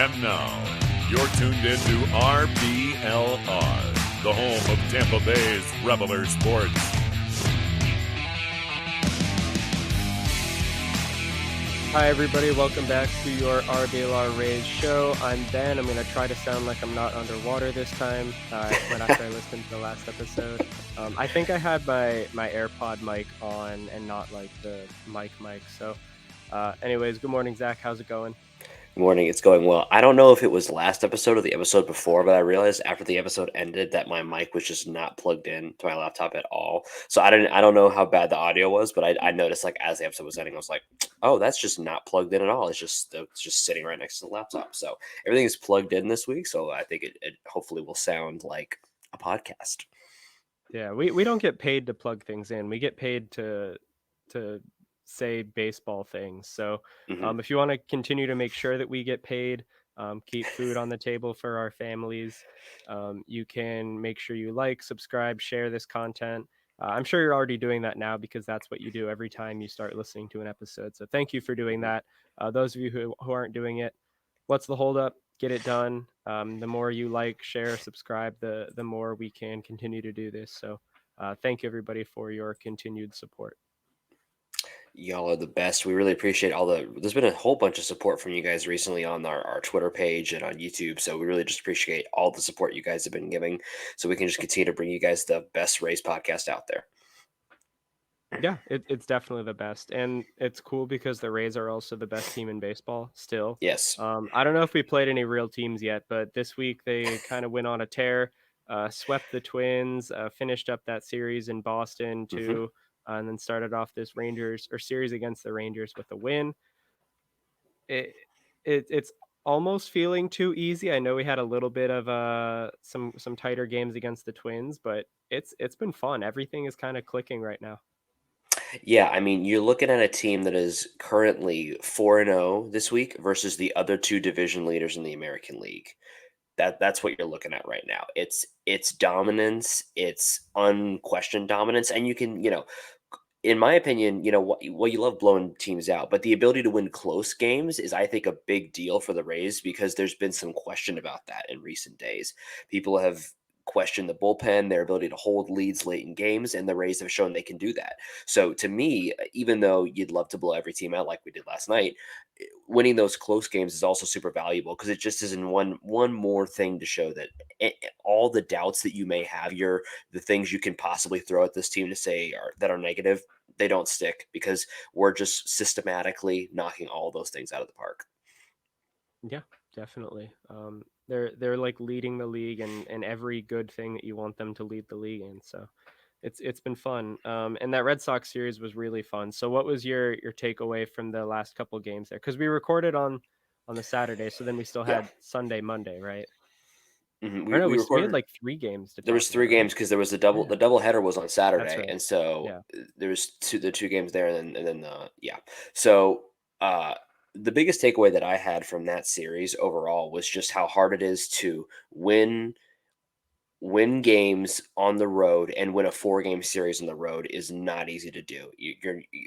And now, you're tuned into RBLR, the home of Tampa Bay's Reveler Sports. Hi, everybody. Welcome back to your RBLR Rays show. I'm Ben. I'm going to try to sound like I'm not underwater this time when after I listened to the last episode. I think I had my AirPod mic on and not like the mic. So anyways, good morning, Zach. How's it going? Good morning. It's going well. I don't know if it was last episode or the episode before, but I realized after the episode ended that my mic was just not plugged in to my laptop at all. So I don't know how bad the audio was, but I noticed like as the episode was ending, I was like, oh, that's just not plugged in at all. It's just sitting right next to the laptop. So everything is plugged in this week. So I think it hopefully will sound like a podcast. Yeah, we don't get paid to plug things in. We get paid to say baseball things. So if you want to continue to make sure that we get paid, keep food on the table for our families, you can make sure you like, subscribe, share this content. I'm sure you're already doing that now because that's what you do every time you start listening to an episode. So thank you for doing that. Those of you who aren't doing it, what's the holdup? Get it done. The more you like, share, subscribe, the more we can continue to do this. So thank you, everybody, for your continued support. Y'all are the best. We really appreciate there's been a whole bunch of support from you guys recently on our Twitter page and on YouTube. So we really just appreciate all the support you guys have been giving so we can just continue to bring you guys the best Rays podcast out there. Yeah, it's definitely the best. And it's cool because the Rays are also the best team in baseball still. Yes. I don't know if we played any real teams yet, but this week they kind of went on a tear, swept the Twins, finished up that series in Boston too. And then started off this series against the Rangers with a win. It's almost feeling too easy. I know we had a little bit of some tighter games against the Twins, but it's been fun. Everything is kind of clicking right now. Yeah, I mean, you're looking at a team that is currently 4-0 this week versus the other two division leaders in the American League. That's what you're looking at right now. It's dominance, it's unquestioned dominance, and you can, in my opinion, you love blowing teams out, but the ability to win close games is, I think, a big deal for the Rays because there's been some question about that in recent days. People have questioned the bullpen, their ability to hold leads late in games, and the Rays have shown they can do that. So to me, even though you'd love to blow every team out like we did last night, winning those close games is also super valuable because it just isn't one more thing to show that all the doubts that you may have, the things you can possibly throw at this team to say that are negative, they don't stick because we're just systematically knocking all those things out of the park. Yeah, definitely. They're like leading the league and every good thing that you want them to lead the league in. So it's been fun. And that Red Sox series was really fun. So what was your takeaway from the last couple of games there? Because we recorded on the Saturday, so then we still had Sunday, Monday, right? Mm-hmm. Or no, We we recorded had like 3 games to There was talk 3 about, right? games because there was the double header was on That's Saturday, right. and so Yeah. there was the 2 games there, and then yeah. So the biggest takeaway that I had from that series overall was just how hard it is to win games on the road, and win a 4-game series on the road is not easy to do.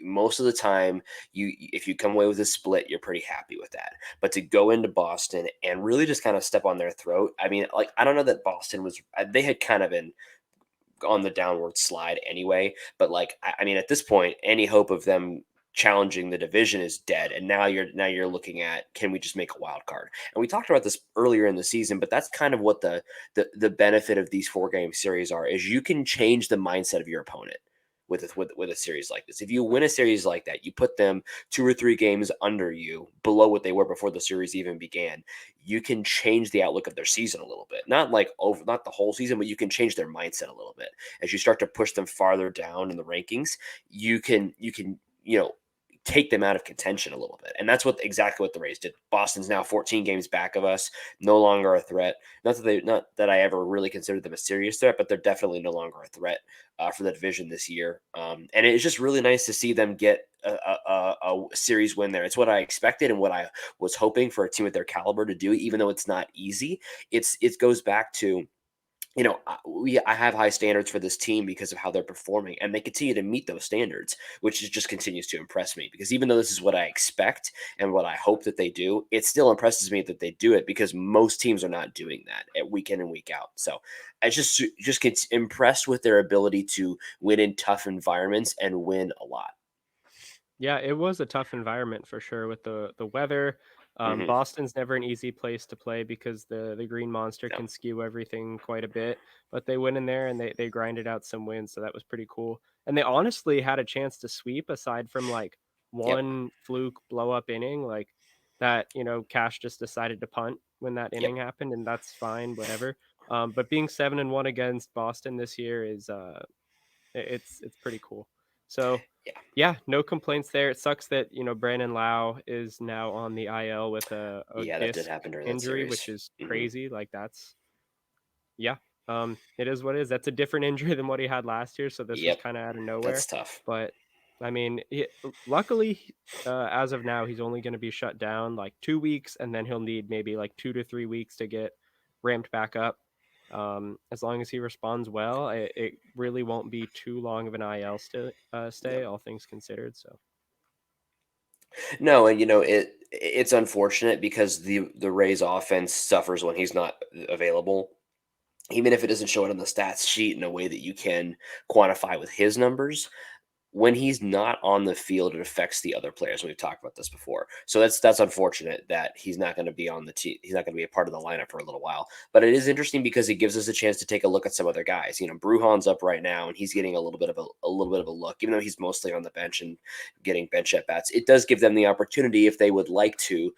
Most of the time, if you come away with a split, you're pretty happy with that. But to go into Boston and really just kind of step on their throat, I mean, like, I don't know that Boston they had kind of been on the downward slide anyway, but like, I mean, at this point, any hope of them challenging the division is dead, and now you're looking at, can we just make a wild card? And we talked about this earlier in the season, but that's kind of what the benefit of these 4-game series is you can change the mindset of your opponent with a series like this. If you win a series like that, you put them 2 or 3 games under you, below what they were before the series even began, you can change the outlook of their season a little bit. Not the whole season, but you can change their mindset a little bit. As you start to push them farther down in the rankings, you can take them out of contention a little bit. And that's exactly what the Rays did. Boston's now 14 games back of us, no longer a threat. Not that I ever really considered them a serious threat, but they're definitely no longer a threat for the division this year. And it's just really nice to see them get a series win there. It's what I expected and what I was hoping for a team with their caliber to do, even though it's not easy. It goes back to, I have high standards for this team because of how they're performing, and they continue to meet those standards, which just continues to impress me. Because even though this is what I expect and what I hope that they do, it still impresses me that they do it because most teams are not doing that at week in and week out. So I just get impressed with their ability to win in tough environments and win a lot. Yeah, it was a tough environment for sure with the weather. Hmm. Boston's never an easy place to play because the Green Monster No. can skew everything quite a bit. But they went in there and they grinded out some wins, so that was pretty cool. And they honestly had a chance to sweep aside from like Yep. one fluke blow up inning, like that. Cash just decided to punt when that Yep. inning happened, and that's fine, whatever. But being 7-1 against Boston this year is it's pretty cool. So Yeah. yeah, no complaints there. It sucks that, Brandon Lau is now on the IL with a Yeah, that did disc happen during that injury, series. which is Hmm. crazy. Like that's yeah. It is what it is. That's a different injury than what he had last year, so this was Yep. kind of out of nowhere. That's tough. But I mean, luckily, as of now, he's only going to be shut down like 2 weeks, and then he'll need maybe like 2 to 3 weeks to get ramped back up. As long as he responds well, it really won't be too long of an stay, Yep. all things considered. So. No, and it's unfortunate because the Rays offense suffers when he's not available, even if it doesn't show it on the stats sheet in a way that you can quantify with his numbers. When he's not on the field, it affects the other players. We've talked about this before, so that's unfortunate that he's not going to be on the team. He's not going to be a part of the lineup for a little while. But it is interesting because it gives us a chance to take a look at some other guys. Brujan's up right now, and he's getting a little bit of a look, even though he's mostly on the bench and getting bench at bats. It does give them the opportunity, if they would like to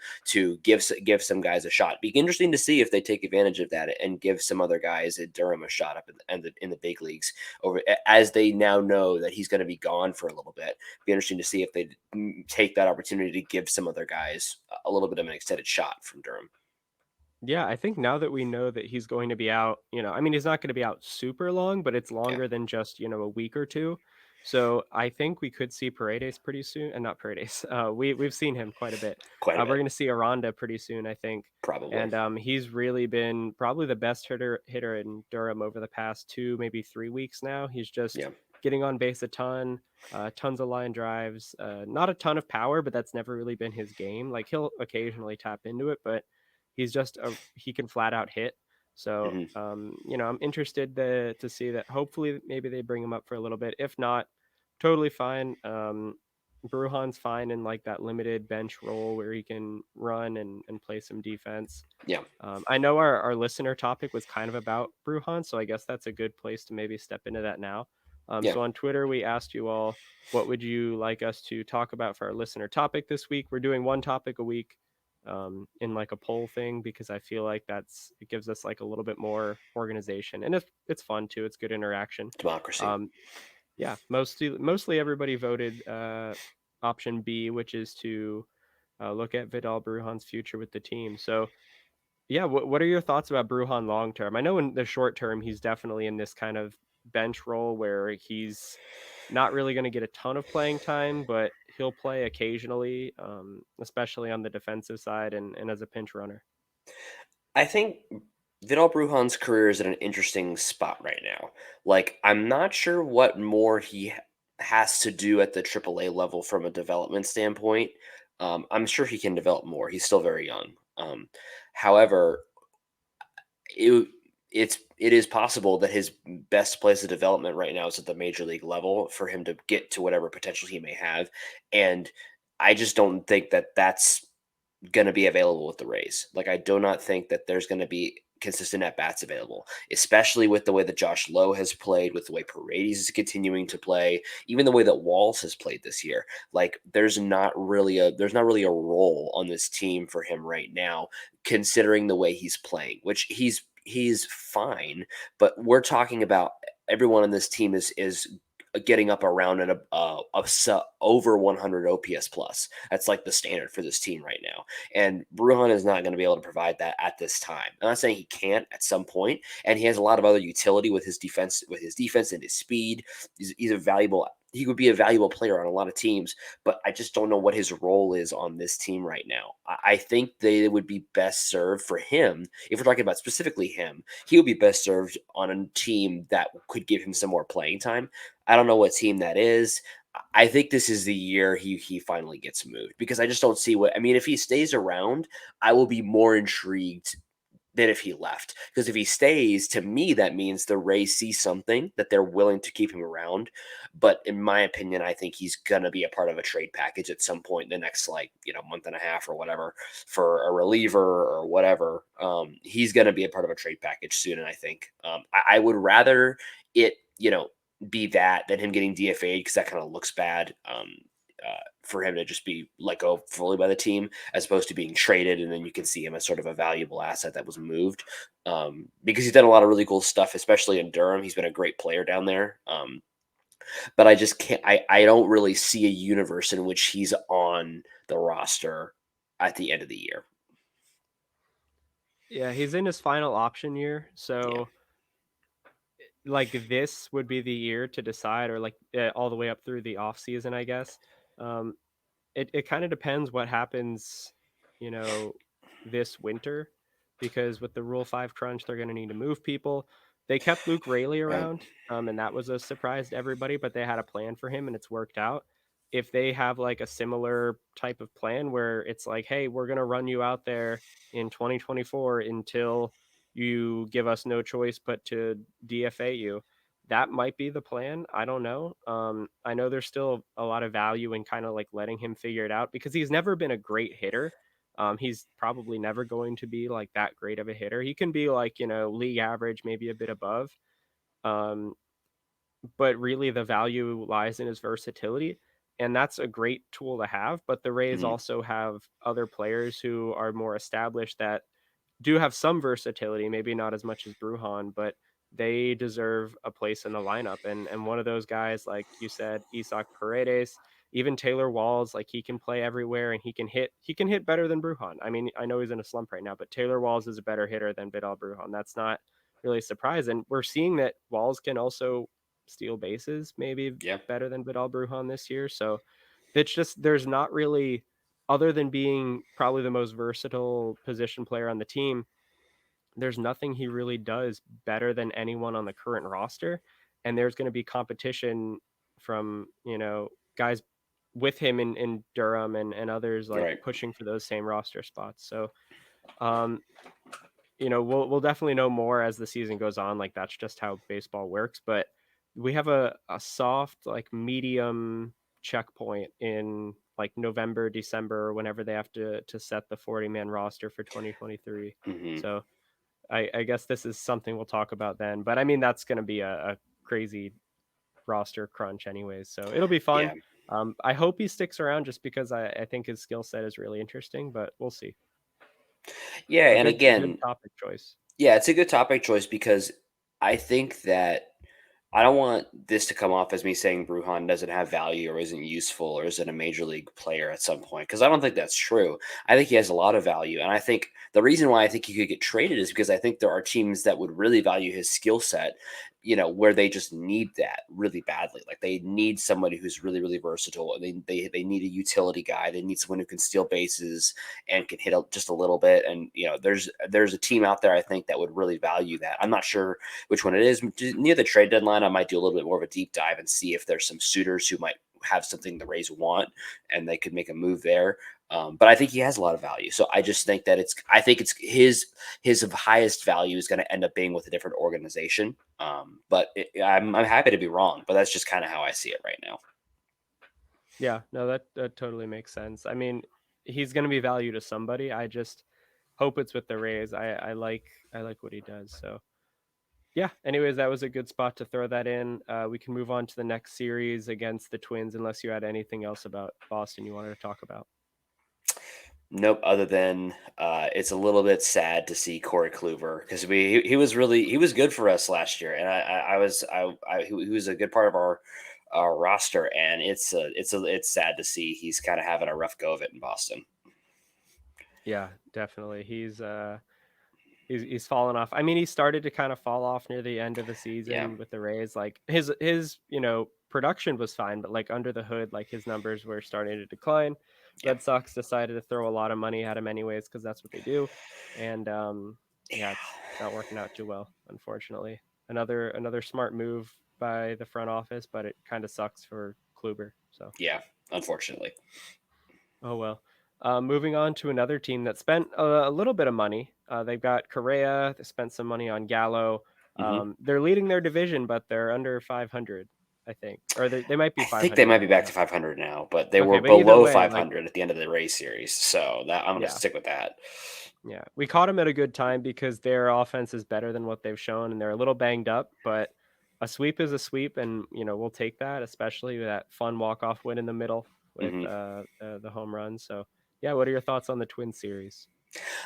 give some guys a shot. Be interesting to see if they take advantage of that and give some other guys at Durham a shot up in the big leagues over, as they now know that he's going to be gone for a little bit. Be interesting to see if they take that opportunity to give some other guys a little bit of an extended shot from Durham. Yeah, I think now that we know that he's going to be out, I mean, he's not going to be out super long, but it's Yeah, longer than just, a week or two. So I think we could see Paredes pretty soon, and not Paredes. We've seen him quite a bit. quite a We're bit, going to see Aranda pretty soon, I think, probably. and he's really been probably the best hitter in Durham over the past 2, maybe 3 weeks now. He's just Yeah. getting on base a ton, tons of line drives, not a ton of power, but that's never really been his game. Like he'll occasionally tap into it, but he can flat out hit. So, Hmm. I'm interested to see that. Hopefully, maybe they bring him up for a little bit. If not, totally fine. Brujan's fine in like that limited bench role where he can run and play some defense. Yeah. I know our listener topic was kind of about Brujan, so I guess that's a good place to maybe step into that now. Yeah. So on Twitter, we asked you all, what would you like us to talk about for our listener topic this week? We're doing one topic a week in like a poll thing because I feel like it gives us like a little bit more organization, and it's fun too. It's good interaction. Democracy. Um, yeah, mostly everybody voted option B, which is to look at Vidal Brujan's future with the team. So yeah, what are your thoughts about Brujan long term? I know in the short term he's definitely in this kind of bench role where he's not really going to get a ton of playing time, but he'll play occasionally, especially on the defensive side and as a pinch runner. I think Vidal Brujan's career is at an interesting spot right now. Like, I'm not sure what more he has to do at the AAA level from a development standpoint. I'm sure he can develop more. He's still very young. However, it it is possible that his best place of development right now is at the major league level for him to get to whatever potential he may have, and I just don't think that that's going to be available with the Rays. Like, I do not think that there's going to be consistent at bats available, especially with the way that Josh Lowe has played, with the way Paredes is continuing to play, even the way that Walls has played this year. Like, there's not really a role on this team for him right now, considering the way he's playing, which he's fine, but we're talking about everyone on this team is getting up around over 100 OPS plus. That's like the standard for this team right now. And Brujan is not going to be able to provide that at this time. I'm not saying he can't at some point, and he has a lot of other utility with his defense and his speed. He's a valuable he would be a valuable player on a lot of teams, but I just don't know what his role is on this team right now. I think they would be best served for him, if we're talking about specifically him, he would be best served on a team that could give him some more playing time. I don't know what team that is. I think this is the year he finally gets moved, because I just don't see what I mean. If he stays around, I will be more intrigued than if he left. Because if he stays, to me, that means the Rays see something that they're willing to keep him around. But in my opinion, I think he's gonna be a part of a trade package at some point in the next, like, month and a half or whatever, for a reliever or whatever. He's gonna be a part of a trade package soon, and I think I would rather it, be that than him getting DFA'd, because that kind of looks bad. For him to just be let go fully by the team, as opposed to being traded, and then you can see him as sort of a valuable asset that was moved, because he's done a lot of really cool stuff, especially in Durham. He's been a great player down there, but I just can't. I don't really see a universe in which he's on the roster at the end of the year. Yeah, he's in his final option year, Yeah. so like this would be the year to decide, or like all the way up through the off season, I guess. Um, it kind of depends what happens, you know, this winter, because with the Rule 5 crunch, they're going to need to move people. They kept Luke Rayleigh Right. around, and that was a surprise to everybody, but they had a plan for him and it's worked out. If they have like a similar type of plan where it's like, hey, we're going to run you out there in 2024 until you give us no choice but to DFA you, that might be the plan. I don't know. I know there's still a lot of value in kind of like letting him figure it out, because he's never been a great hitter. He's probably never going to be like that great of a hitter. He can be like, league average, maybe a bit above. Um, but really the value lies in his versatility. And that's a great tool to have. But the Rays Mhm. also have other players who are more established that do have some versatility, maybe not as much as Brujan, but they deserve a place in the lineup. And one of those guys, like you said, Isaac Paredes, even Taylor Walls, like he can play everywhere and he can hit better than Brujan. I mean, I know he's in a slump right now, but Taylor Walls is a better hitter than Vidal Brujan. That's not really a surprise. And we're seeing that Walls can also steal bases, maybe Yeah. better than Vidal Brujan this year. So it's just there's not really, other than being probably the most versatile position player on the team, there's nothing he really does better than anyone on the current roster. And there's going to be competition from, guys with him in Durham and others like Right. pushing for those same roster spots. So, um, we'll definitely know more as the season goes on. Like that's just how baseball works. But we have a soft, like medium checkpoint in like November, December, whenever they have to set the 40-man roster for 2023. Hmm. So I guess this is something we'll talk about then. But I mean, that's going to be a crazy roster crunch, anyways. So it'll be fun. Yeah. I hope he sticks around just because I think his skill set is really interesting, but we'll see. Yeah. But And good again, topic choice. yeah, it's a good topic choice, because I think that I don't want this to come off as me saying Brujan doesn't have value or isn't useful or isn't a major league player at some point, because I don't think that's true. I think he has a lot of value. And I think the reason why I think he could get traded is because I think there are teams that would really value his skill set, where they just need that really badly. Like they need somebody who's really, really versatile, and they need a utility guy. They need someone who can steal bases and can hit just a little bit. And, there's a team out there, I think, that would really value that. I'm not sure which one it is. Near the trade deadline, I might do a little bit more of a deep dive and see if there's some suitors who might have something the Rays want and they could make a move there. But I think he has a lot of value. So I just think that I think it's his highest value is going to end up being with a different organization. But I'm happy to be wrong, but that's just kind of how I see it right now. Yeah, no, that totally makes sense. I mean, he's going to be value to somebody. I just hope it's with the Rays. I like what he does. So yeah. Anyways, that was a good spot to throw that in. We can move on to the next series against the Twins, unless you had anything else about Boston you wanted to talk about. Nope. Other than it's a little bit sad to see Corey Kluber, because he was good for us last year, and he was a good part of our roster, and it's sad to see he's kind of having a rough go of it in Boston. Yeah, definitely. He's fallen off. I mean, he started to kind of fall off near the end of the Yeah. season with the Rays. Like his production was fine, but like under the hood, like his numbers were starting to decline. Yeah. Red Sox decided to throw a lot of money at him anyways, because that's what they do. And yeah, it's not working out too well, unfortunately. Another smart move by the front office, but it kind of sucks for Kluber. So Yeah, unfortunately. oh well. Moving on to another team that spent a little bit of money. They've got Correa. They spent some money on Gallo. They're leading their division, but they're under 500, I think, or they might be I think they 500 might be right back now. to 500 now, but they Okay, were but either below way, like 500 at the end of the Rays series. So that I'm going to yeah, stick with that. yeah, we caught them at a good time because their offense is better than what they've shown, and they're a little banged up, but a sweep is a sweep, and we'll take that, especially with that fun walk-off win in the middle with hmm the home run. So yeah, what are your thoughts on the Twin series?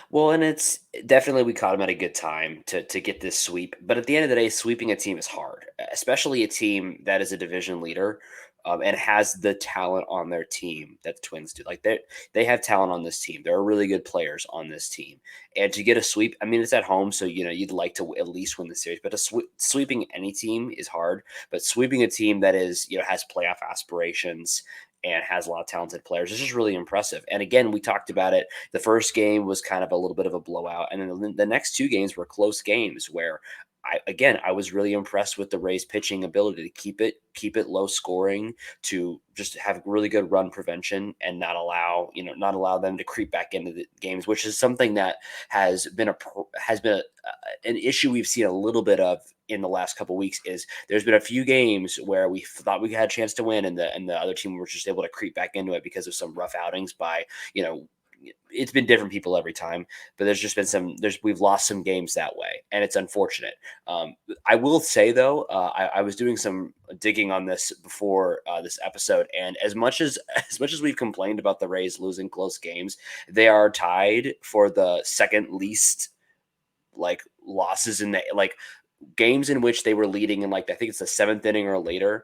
Well, and it's definitely we caught them at a good time to get this sweep. But at the end of the day, sweeping a team is hard, especially a team that is a division leader and has the talent on their team that the Twins do. Like they have talent on this team. There are really good players on this team, and to get a sweep, I mean, it's at home, so you'd like to at least win the series. But sweeping any team is hard. But sweeping a team that is has playoff aspirations and has a lot of talented players is just really impressive. And again, we talked about it. The first game was kind of a little bit of a blowout, and then the next two games were close games where I was really impressed with the Rays pitching ability to keep it low scoring, to just have really good run prevention and not allow them to creep back into the games, which is something that has been an issue we've seen a little bit of in the last couple of weeks. Is there's been a few games where we thought we had a chance to win, and the other team was just able to creep back into it because of some rough outings by it's been different people every time, but there's just been we've lost some games that way, and it's unfortunate. I will say though, I was doing some digging on this before this episode, and as much as we've complained about the Rays losing close games, they are tied for the second least like losses in the games in which they were leading in I think it's the seventh inning or later.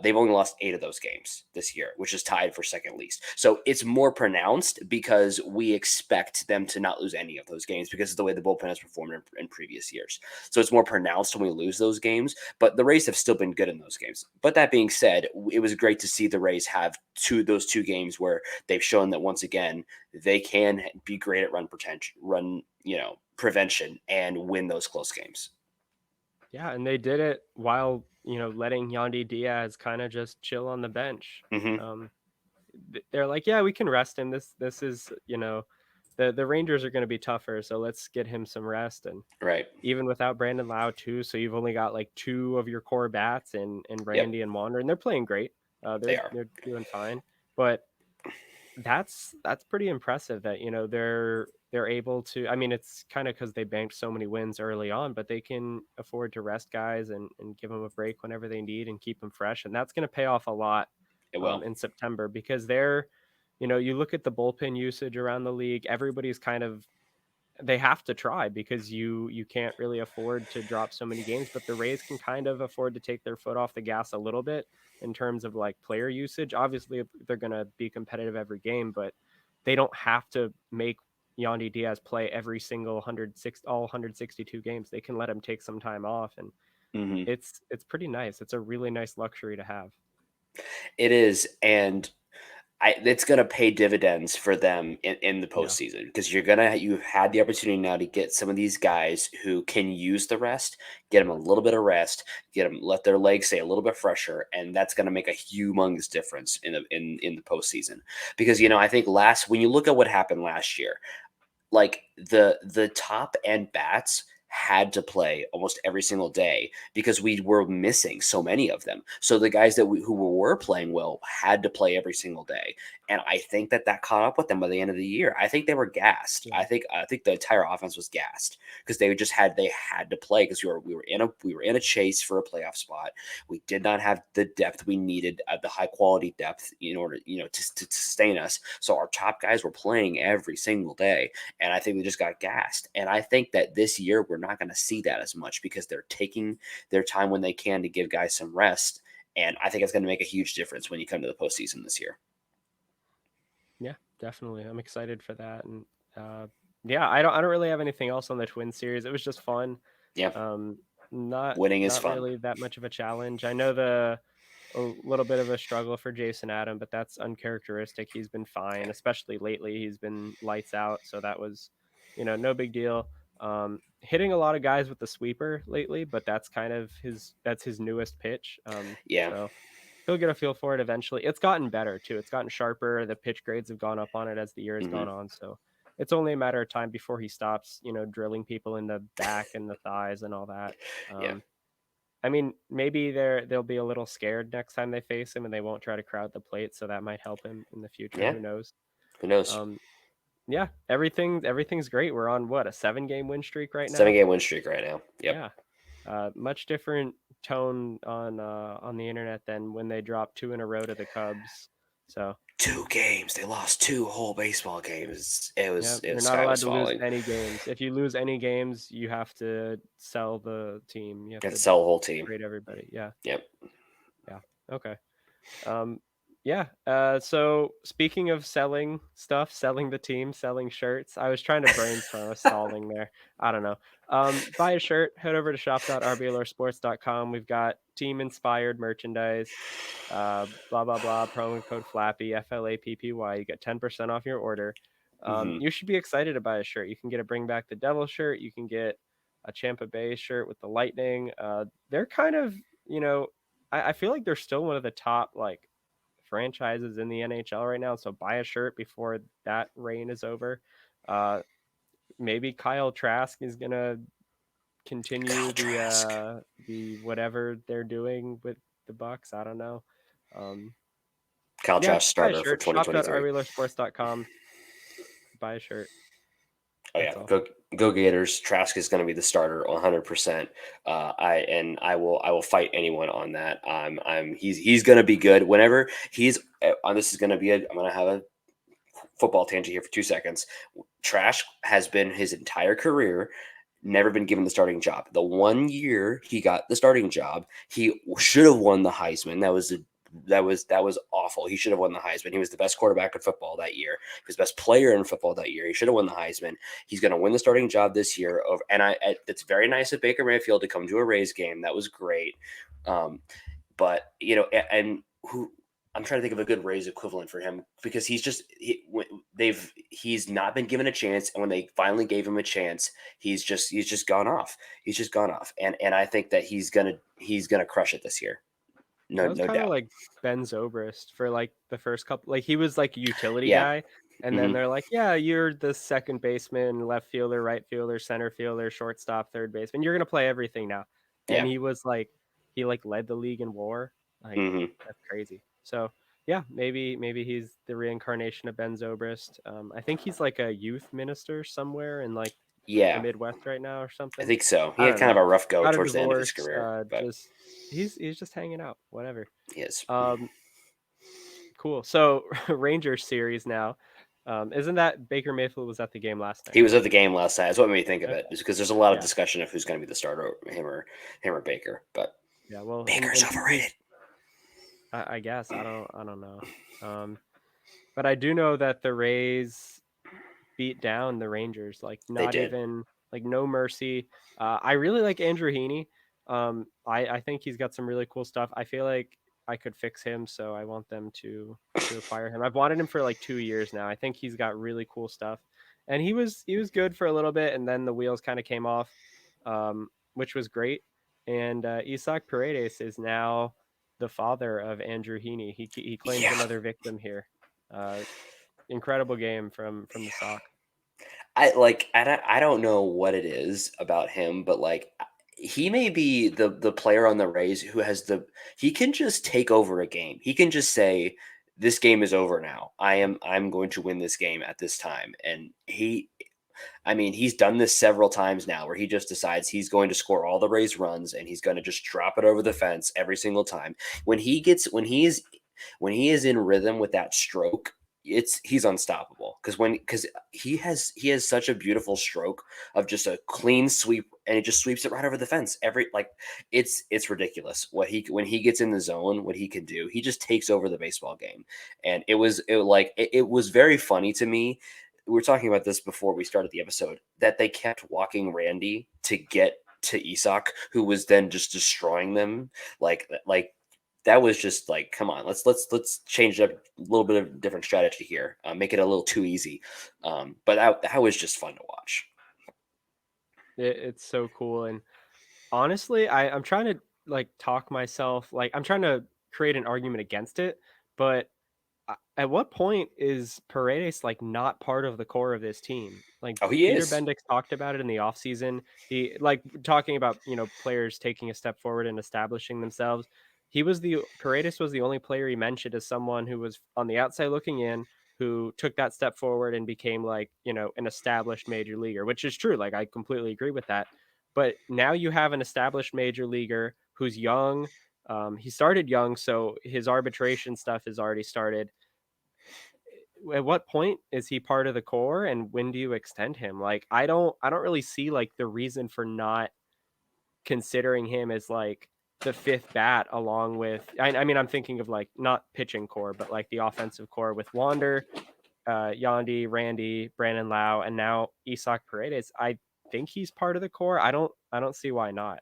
They've only lost 8 of those games this year, which is tied for second least. So it's more pronounced because we expect them to not lose any of those games because of the way the bullpen has performed in previous years. So it's more pronounced when we lose those games, but the Rays have still been good in those games. But that being said, it was great to see the Rays have those two games where they've shown that once again, they can be great at prevention and win those close games. Yeah, and they did it while letting Yandy Diaz kind of just chill on the bench. Mm-hmm. They're like, yeah, we can rest him. This is the Rangers are going to be tougher, so let's get him some rest. And Right. even without Brandon Lau too, so you've only got like 2 of your core bats and Yep. Randy and Wander, and they're playing great. They are. They're doing fine, but that's pretty impressive that they're able to. I mean, it's kind of because they banked so many wins early on, but they can afford to rest guys and give them a break whenever they need and keep them fresh, and that's going to pay off a lot It will. in September because you look at the bullpen usage around the league, everybody's kind of they have to try because you can't really afford to drop so many games, but the Rays can kind of afford to take their foot off the gas a little bit in terms of like player usage. Obviously, they're going to be competitive every game, but they don't have to make Yandy Diaz play every single 162 games. They can let him take some time off, and Mm-hmm. it's pretty nice. It's a really nice luxury to have. It is, and it's going to pay dividends for them in the Yeah. postseason because you've had the opportunity now to get some of these guys who can use the rest, get them a little bit of rest, let their legs stay a little bit fresher, and that's going to make a humongous difference in the postseason. Because I think when you look at what happened last year, like the top end bats had to play almost every single day because we were missing so many of them. So the guys who were playing well had to play every single day, and I think that caught up with them by the end of the year. I think they were gassed. Yeah. I think the entire offense was gassed because they had to play because we were in a chase for a playoff spot. We did not have the depth we needed, the high quality depth in order to sustain us. So our top guys were playing every single day. And I think we just got gassed. And I think that this year we're not going to see that as much because they're taking their time when they can to give guys some rest. And I think it's going to make a huge difference when you come to the postseason this year. Yeah, definitely. I'm excited for that. And yeah, I don't really have anything else on the Twin series. It was just fun. Yeah. Um, not Winning is not fun. really that much of a challenge. I know a little bit of a struggle for Jason Adam, but that's uncharacteristic. He's been fine, especially lately. He's been lights out, so that was, no big deal. Hitting a lot of guys with the sweeper lately, but that's kind of his newest pitch. Yeah. So he'll get a feel for it eventually. It's gotten better too. It's gotten sharper. The pitch grades have gone up on it as the year has Hmm. gone on. So it's only a matter of time before he stops, drilling people in the back and the thighs and all that. Yeah. I mean, maybe they'll be a little scared next time they face him, and they won't try to crowd the plate, so that might help him in the future. Yeah. Who knows? Who knows? Um, yeah, everything's great. We're on what, a 7-game win streak right now? 7-game win streak right now. Yep. Yeah. Much different tone on the internet than when they dropped 2 in a row to the Cubs. So 2 games. They lost 2 whole baseball games. It was you're not sky allowed was to falling. lose any games. If you lose any games, you have to sell the team. You You have have to to sell the whole team. trade everybody. Yeah. Yep. Yeah. Okay. Yeah. So speaking of selling stuff, selling the team, selling shirts, I was trying to brainstorm. I was stalling there. I don't know. Buy a shirt. Head over to shop.rblrsports.com. We've got team inspired merchandise. Blah blah blah. Promo code Flappy, FLAPPY. You get 10% off your order. Mhm. You should be excited to buy a shirt. You can get a Bring Back the Devil shirt. You can get a Champa Bay shirt with the lightning. They're kind of, I feel like they're still one of the top like franchises in the NHL right now. So buy a shirt before that reign is over. Maybe Kyle Trask is gonna continue the whatever they're doing with the Bucks. I don't know. Kyle Yeah, Trask buy a starter for shirt. 2023. Shop.rwlersports.com. Buy a shirt. Oh That's yeah, all. go Gators! Trask is going to be the starter 100%. I will fight anyone on that. He's going to be good whenever he's. This is going to be I'm going to have a football tangent here for 2 seconds. Trask has been his entire career never been given the starting job. The 1 year he got the starting job, he should have won the Heisman. That was awful. He should have won the Heisman. He was the best quarterback in football that year. He was the best player in football that year. He should have won the Heisman. He's going to win the starting job this year. It's very nice of Baker Mayfield to come to a Rays game. That was great. But and who I'm trying to think of a good Rays equivalent for him because he's not been given a chance, and when they finally gave him a chance, he's just gone off. He's just gone off, and I think that he's gonna crush it this year. That No, was no kind of doubt. like Ben Zobrist for like the first couple. Like he was like a utility Yeah. guy, and then Hmm. they're like, "Yeah, you're the second baseman, left fielder, right fielder, center fielder, shortstop, third baseman. You're gonna play everything now." And Yeah. he was like, he like led the league in WAR. Like Hmm. that's crazy. So yeah, maybe he's the reincarnation of Ben Zobrist. I think he's like a youth minister somewhere in like the Yeah. Midwest right now or I something. think so. He I had don't kind of know. a rough go Got a towards the end of his divorce. career, but Just he's just hanging out. Whatever. he is. Um, Cool. So Rangers series now. Isn't that Baker Mayfield was at the game last night, He was right? at the game last night. That's what made me think of Okay. it, is because there's a lot of Yeah. discussion of who's going to be the starter, him or Baker. But Yeah. Well, Baker's and he was, overrated. I guess I don't know. But I do know that the Rays beat down the Rangers, like They not did. even like no mercy. I really like Andrew Heaney. I think he's got some really cool stuff. I feel like I could fix him, so I want them to acquire him. I've wanted him for like 2 years now. I think he's got really cool stuff, and he was good for a little bit, and then the wheels kind of came off, which was great. And Isaac Paredes is now the father of Andrew Heaney. He claims Yeah. another victim here. Uh, Incredible game from the Sox. I don't know what it is about him, but like he may be the player on the Rays who has he can just take over a game. He can just say this game is over now. I'm going to win this game at this time. And he's done this several times now where he just decides he's going to score all the Rays runs and he's going to just drop it over the fence every single time. When he is in rhythm with that stroke, he's unstoppable because he has such a beautiful stroke of just a clean sweep, and it just sweeps it right over the fence it's ridiculous when he gets in the zone, what he can do. He just takes over the baseball game. And it was very funny to me. We were talking about this before we started the episode, that they kept walking Randy to get to Isak, who was then just destroying them like that was just like, come on, let's change up a little bit of different strategy here, make it a little too easy. But that was just fun to watch. It's so cool. And honestly, I'm trying to like talk myself, like I'm trying to create an argument against it, but at what point is Paredes like not part of the core of this team? Like Oh, he Peter is. Bendix talked about it in the offseason. He like talking about, players taking a step forward and establishing themselves. Paredes was the only player he mentioned as someone who was on the outside looking in, who took that step forward and became like, an established major leaguer, which is true. Like I completely agree with that. But now you have an established major leaguer who's young. He started young, so his arbitration stuff has already started. At what point is he part of the core, and when do you extend him? Like I don't really see like the reason for not considering him as like the fifth bat along with I mean I'm thinking of like not pitching core but like the offensive core with Wander, Yandy, Randy, Brandon Lau, and now Isak Paredes. I think he's part of the core. I don't see why not.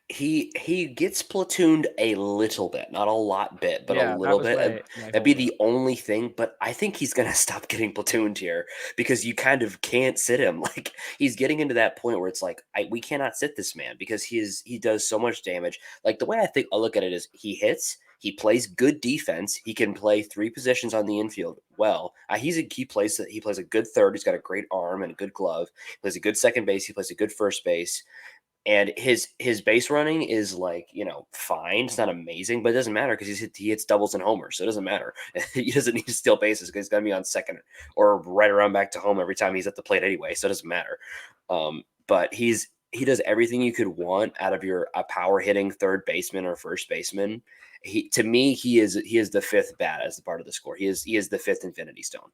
He gets platooned a little bit, not a lot bit, but a Yeah, that little was bit. my That'd be hold up. the only thing. But I think he's gonna stop getting platooned here because you kind of can't sit him. Like he's getting into that point where it's like we cannot sit this man because he does so much damage. Like the way I look at it is he hits. He plays good defense. He can play three positions on the infield well. He plays a good third. He's got a great arm and a good glove. He plays a good second base. He plays a good first base, and his base running is like, fine. It's not amazing, but it doesn't matter because he hits doubles and homers, so it doesn't matter. He doesn't need to steal bases because he's gonna be on second or right around back to home every time he's at the plate anyway, so it doesn't matter. But he does everything you could want out of a power hitting third baseman or first baseman. To me, he is the fifth bat as the part of the score. He is the fifth Infinity Stone.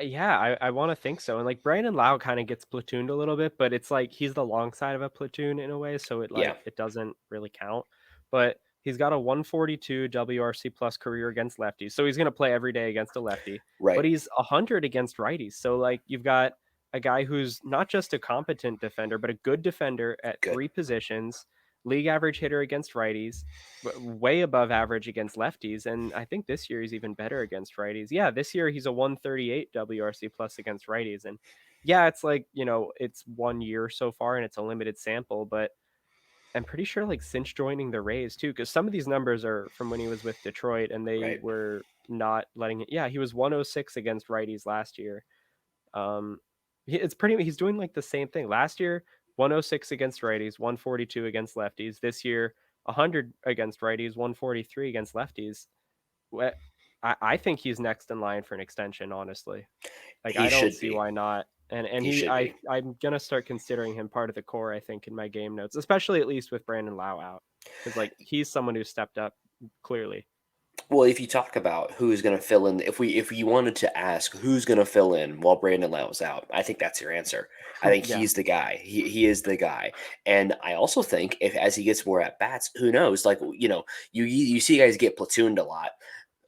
Yeah, I want to think so. And like Brandon Lau kind of gets platooned a little bit, but it's like he's the long side of a platoon in a way, so Yeah, it doesn't really count. But he's got a 142 WRC plus career against lefties, so he's gonna play every day against a lefty. right, But he's 100 against righties, so like you've got a guy who's not just a competent defender, but a good defender at good. three positions, league average hitter against righties, way above average against lefties, and I think this year he's even better against righties. Yeah, this year he's a 138 WRC plus against righties, and yeah, it's like it's 1 year so far, and it's a limited sample, but I'm pretty sure like since joining the Rays too, because some of these numbers are from when he was with Detroit, and they Right. were not letting it. Yeah, he was 106 against righties last year. Um, he's doing like the same thing. Last year, 106 against righties, 142 against lefties. This year, 100 against righties, 143 against lefties. Wh- I think he's next in line for an extension, honestly. Like He I don't should see be. why not. And He should be. I'm gonna start considering him part of the core, I think, in my game notes, especially at least with Brandon Lau out. Because like he's someone who stepped up clearly. Well, if you talk about who's going to fill in, if you wanted to ask who's going to fill in while Brandon Lau out, I think that's your answer. I think Yeah. he's the guy. He is the guy. And I also think if as he gets more at bats, who knows? Like you see guys get platooned a lot,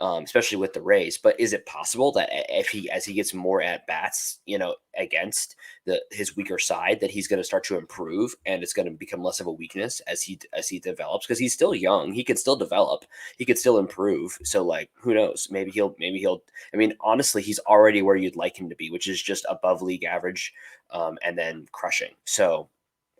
especially with the Rays. But is it possible that if he as he gets more at bats, against his weaker side, that he's going to start to improve and it's going to become less of a weakness as he develops because he's still young. He can still develop. He could still improve. So like who knows? Maybe he'll. I mean, honestly, he's already where you'd like him to be, which is just above league average, and then crushing. So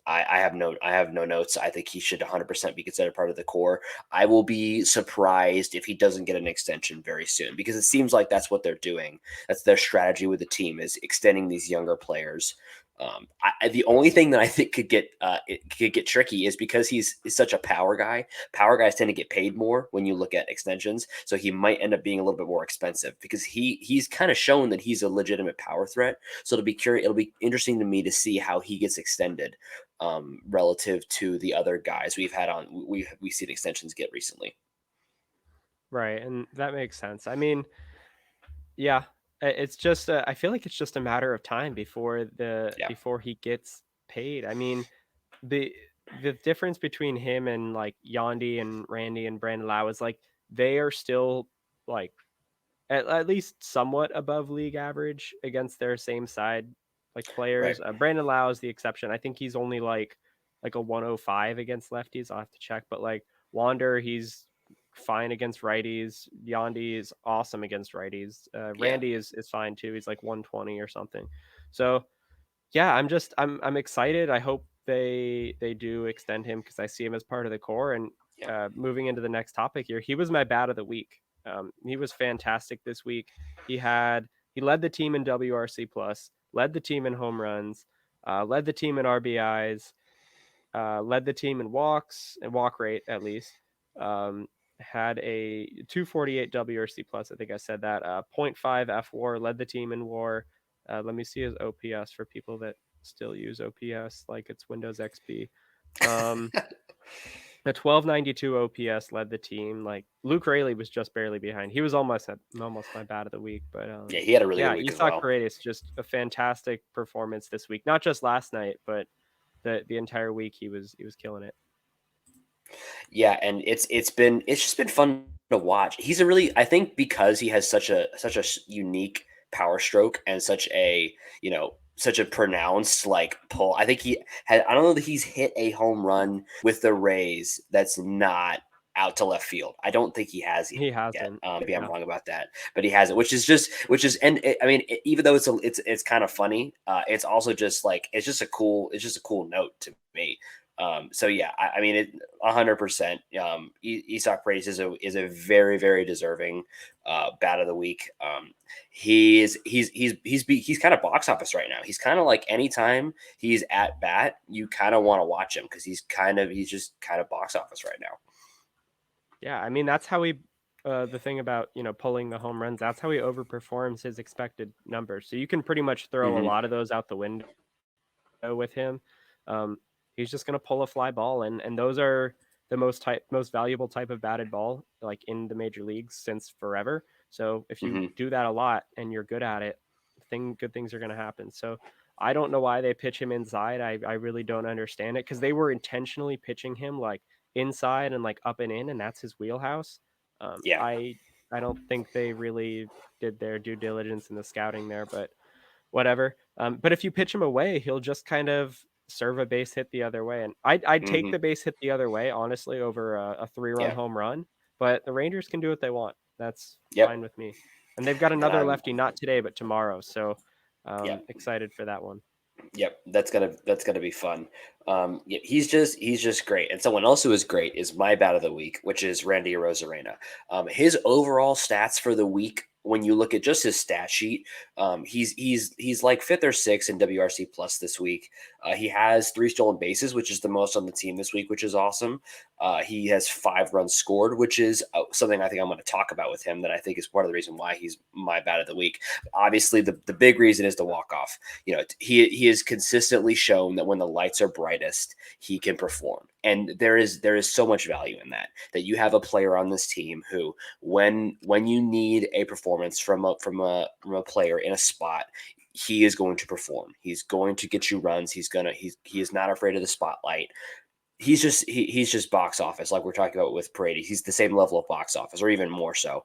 I have no notes. I think he should 100% be considered part of the core. I will be surprised if he doesn't get an extension very soon because it seems like that's what they're doing. That's their strategy with the team is extending these younger players. The only thing that I think could get tricky is because he's such a power guy. Power guys tend to get paid more when you look at extensions, so he might end up being a little bit more expensive because he's kind of shown that he's a legitimate power threat. So it'll be interesting to me to see how he gets extended relative to the other guys we've had on we've seen extensions get recently. Right. And that makes sense. I mean, yeah, it's just I feel like it's just a matter of time Yeah, before he gets paid. I mean, the the difference between him and like Yandy and Randy and Brandon Lau is like they are still like at least somewhat above league average against their same side like right. players. Brandon Lau is the exception. I think he's only like a 105 against lefties. I'll have to check, but like Wander, he's fine against righties. Yandy is awesome against righties. Yeah. Randy is fine too. He's like 120 or something. So yeah, I'm excited. I hope they do extend him because I see him as part of the core. And Yeah. moving into the next topic here, he was my bat of the week. He was fantastic this week. He led the team in WRC plus, led the team in home runs, led the team in RBIs, led the team in walks and walk rate at least. Had a 248 WRC plus. I think I said that. Point 0.5 F WAR, led the team in WAR. Let me see his OPS for people that still use OPS like it's Windows XP. A 1292 OPS led the team. Like Luke Rayleigh was just barely behind. He was almost my bat of the week, but Yeah, he had a really good yeah, week as Isak well. Paredes just a fantastic performance this week. Not just last night, but the entire week he was killing it. Yeah, and it's just been fun to watch. He's a really, I think, because he has such a unique power stroke and such a pronounced like pull. I think I don't know that he's hit a home run with the Rays that's not out to left field. I don't think he has He yet. hasn't. Maybe I'm Yeah. wrong about that, but he hasn't. And I mean, even though it's kind of funny, it's also just like it's just a cool note to me. So yeah, I mean it 100%. Isak Praise is a very, very deserving bat of the week. He's kind of box office right now. He's kind of like anytime he's at bat, you kind of want to watch him because he's just kind of box office right now. Yeah, I mean that's how he the thing about, pulling the home runs, that's how he overperforms his expected numbers. So you can pretty much throw a Hmm. lot of those out the window with him. Um, he's just going to pull a fly ball, and those are the most valuable type of batted ball like in the major leagues since forever. So if you Hmm. do that a lot and you're good at it, good things are going to happen. So I don't know why they pitch him inside. I really don't understand it because they were intentionally pitching him like inside and like up and in, and that's his wheelhouse. Um, Yeah. I I don't think they really did their due diligence in the scouting there, but whatever. But if you pitch him away, he'll just kind of serve a base hit the other way. And I'd take Hmm. the base hit the other way, honestly, over a 3-run Yeah. home run. But the Rangers can do what they want. That's Yep. fine with me. And they've got And another lefty, not today, but tomorrow. So yeah. excited for that one. Yep, that's gonna be fun. Yeah, he's just great. And someone else who is great is my bat of the week, which is Randy Arozarena. His overall stats for the week, when you look at just his stat sheet, he's like fifth or sixth in WRC plus this week. He has 3 stolen bases, which is the most on the team this week, which is awesome. He has 5 runs scored, which is something I think I'm going to talk about with him. That I think is part of the reason why he's my bat of the week. Obviously, the big reason is the walk off. He has consistently shown that when the lights are brightest, he can perform. And there is so much value in that you have a player on this team who, when you need a performance from a player in a spot, he is going to perform. He's going to get you runs. He is not afraid of the spotlight. He's just box office, like we're talking about with Paredes. He's the same level of box office, or even more so.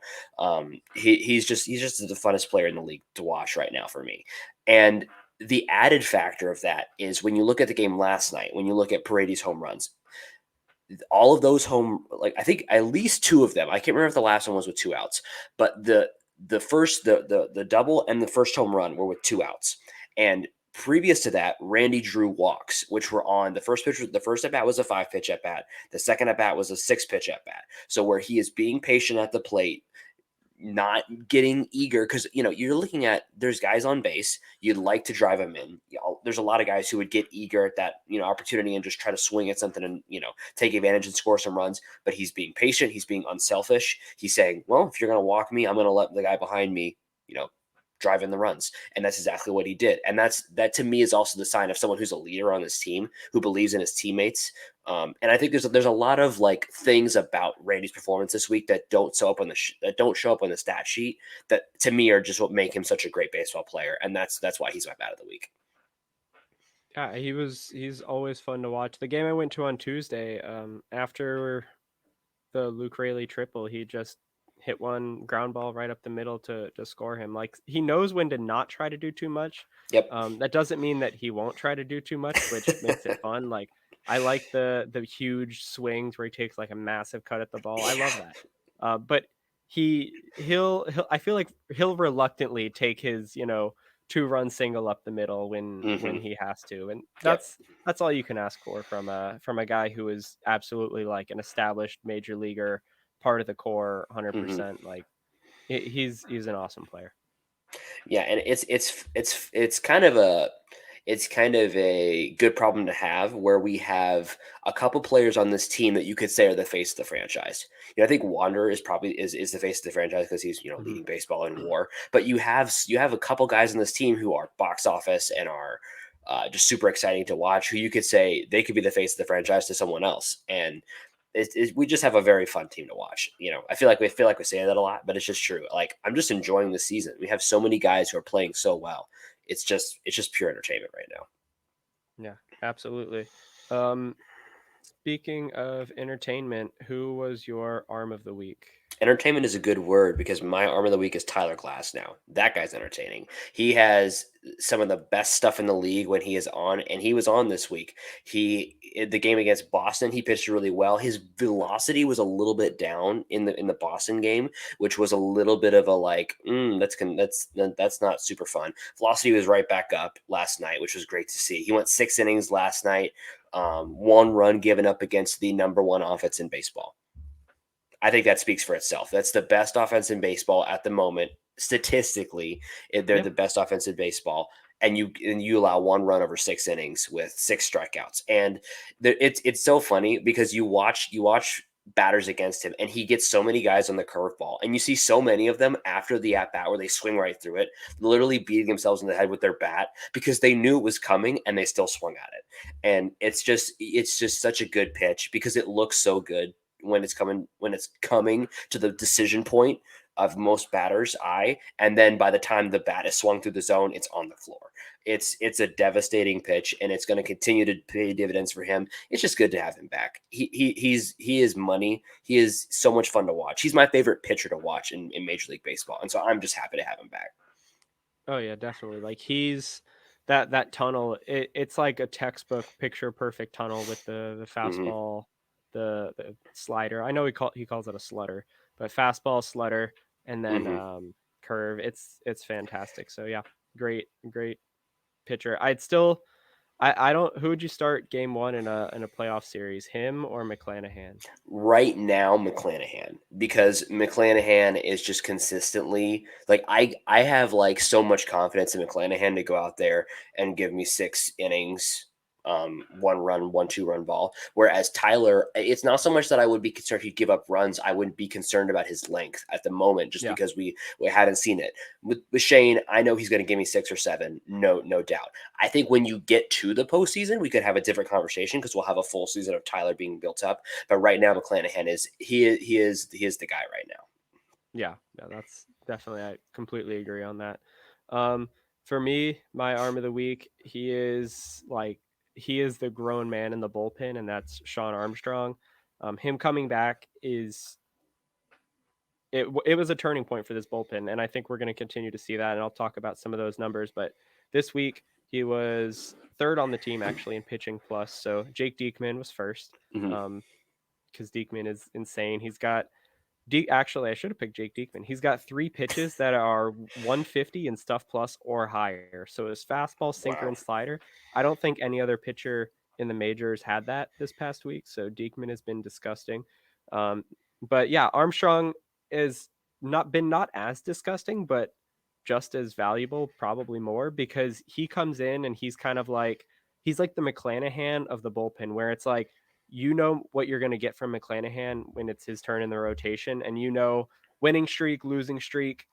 He's just the funnest player in the league to watch right now for me. And the added factor of that is when you look at the game last night, when you look at Paredes' home runs, all of those like I think at least 2 of them. I can't remember if the last one was with 2 outs, but the double and the first home run were with 2 outs. And previous to that, Randy drew walks, which were on the first pitch. The first at bat was a 5-pitch at bat. The second at bat was a 6-pitch at bat. So where he is being patient at the plate, not getting eager, because you're looking at, there's guys on base, you'd like to drive them in. There's a lot of guys who would get eager at that opportunity and just try to swing at something and take advantage and score some runs. But he's being patient, he's being unselfish. He's saying, well, if you're going to walk me, I'm going to let the guy behind me drive in the runs. And that's exactly what he did. And that to me is also the sign of someone who's a leader on this team, who believes in his teammates. And I think there's a lot of like things about Randy's performance this week that don't show up on the stat sheet, that to me are just what make him such a great baseball player. And that's why he's my bat of the week. Yeah, he's always fun to watch. The game I went to on Tuesday, after the Luke Rayleigh triple, he just hit one ground ball right up the middle to score him. Like he knows when to not try to do too much. Yep. That doesn't mean that he won't try to do too much, which makes it fun. Like I like the huge swings where he takes like a massive cut at the ball. I love Yeah. that. But he'll I feel like he'll reluctantly take his, 2-run single up the middle when Hmm. he has to. And Yep. that's all you can ask for from a guy who is absolutely like an established major leaguer, part of the core Hmm. 100%. Like he's an awesome player. Yeah, and it's kind of a good problem to have where we have a couple players on this team that you could say are the face of the franchise. I think Wander is probably is the face of the franchise because he's Mhm. leading baseball in WAR. But you have a couple guys on this team who are box office and are just super exciting to watch. Who you could say they could be the face of the franchise to someone else, and we just have a very fun team to watch. I feel like we say that a lot, but it's just true. Like I'm just enjoying the season. We have so many guys who are playing so well. It's just pure entertainment right now. Yeah, absolutely. Um, Speaking of entertainment, who was your arm of the week? Entertainment is a good word because my arm of the week is Tyler Glasnow. That guy's entertaining. He has some of the best stuff in the league when he is on, and he was on this week. He in the game against Boston, he pitched really well. His velocity was a little bit down in the Boston game, which was a little bit of a like, that's not super fun. Velocity was right back up last night, which was great to see. He went 6 innings last night, 1 run given up against the number one offense in baseball. I think that speaks for itself. That's the best offense in baseball at the moment. Statistically, they're Yeah. the best offense in baseball, and you allow 1 run over 6 innings with 6 strikeouts. And it's so funny because you watch batters against him, and he gets so many guys on the curveball, and you see so many of them after the at bat where they swing right through it, literally beating themselves in the head with their bat because they knew it was coming and they still swung at it. And it's just such a good pitch because it looks so good when it's coming to the decision point of most batters' eye, and then by the time the bat is swung through the zone, it's on the floor. It's a devastating pitch, and it's going to continue to pay dividends for him. It's just good to have him back. He is money. He is so much fun to watch. He's my favorite pitcher to watch in Major League Baseball, and so I'm just happy to have him back. Oh yeah, definitely. Like he's that tunnel. It's like a textbook picture perfect tunnel with the Hmm. fastball, the slider. I know he calls it a slutter, but fastball, slutter, and then Hmm. curve. It's fantastic. So yeah, great pitcher. I'd still I don't. Who would you start game one in a playoff series? Him or McClanahan? Right now, McClanahan, because McClanahan is just consistently like I have like so much confidence in McClanahan to go out there and give me 6 innings, 1 run, 1 2 run ball. Whereas Tyler, it's not so much that I would be concerned he'd give up runs. I wouldn't be concerned about his length at the moment, just Yeah. because we hadn't seen it. With Shane, I know he's going to give me 6 or 7, no doubt. I think when you get to the postseason, we could have a different conversation because we'll have a full season of Tyler being built up. But right now, McClanahan he is the guy right now. Yeah, yeah, that's definitely, I completely agree on that. Um, for me, my arm of the week, he is the grown man in the bullpen, and that's Sean Armstrong. Him coming back it was a turning point for this bullpen, and I think we're going to continue to see that. And I'll talk about some of those numbers. But this week he was third on the team actually in pitching plus. So Jake Diekman was first, Hmm. because Diekman is insane. He's got actually, I should have picked Jake Diekman. He's got 3 pitches that are 150 and stuff plus or higher. So his fastball, sinker, Wow. and slider. I don't think any other pitcher in the majors had that this past week. So Diekman has been disgusting. Um, but yeah, Armstrong is not as disgusting, but just as valuable, probably more, because he comes in and he's like the McClanahan of the bullpen, where it's like what you're going to get from McClanahan when it's his turn in the rotation, and winning streak, losing streak,